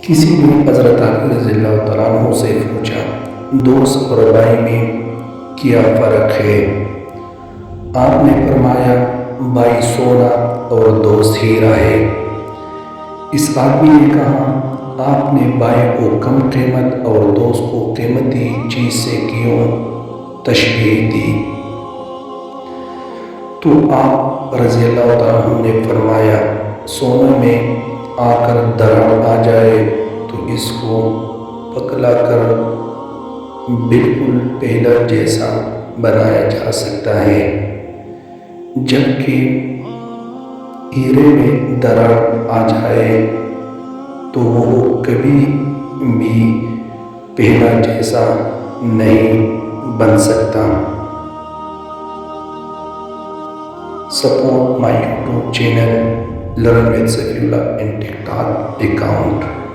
کسی نے حضرت علی رضی اللہ تعالیٰ عنہ سے پوچھا، دوست اور بھائی میں کیا فرق ہے؟ آپ نے فرمایا، بھائی سونا اور دوست ہیرا ہے۔ اس آدمی نے کہا، آپ نے بھائی کو کم قیمت اور دوست کو قیمتی چیز سے کیوں تشبیہ دی؟ تو آپ رضی اللہ تعالیٰ عنہ نے فرمایا، سونا میں آ کر دراڑ آ جائے تو اس کو پکلا کر بالکل پہلا جیسا بنایا جا سکتا ہے، جبکہ ہیرے میں دراڑ آ جائے تو وہ کبھی بھی پہلا جیسا نہیں بن سکتا۔ Support my YouTube channel Learn with Safiullah in TikTok account.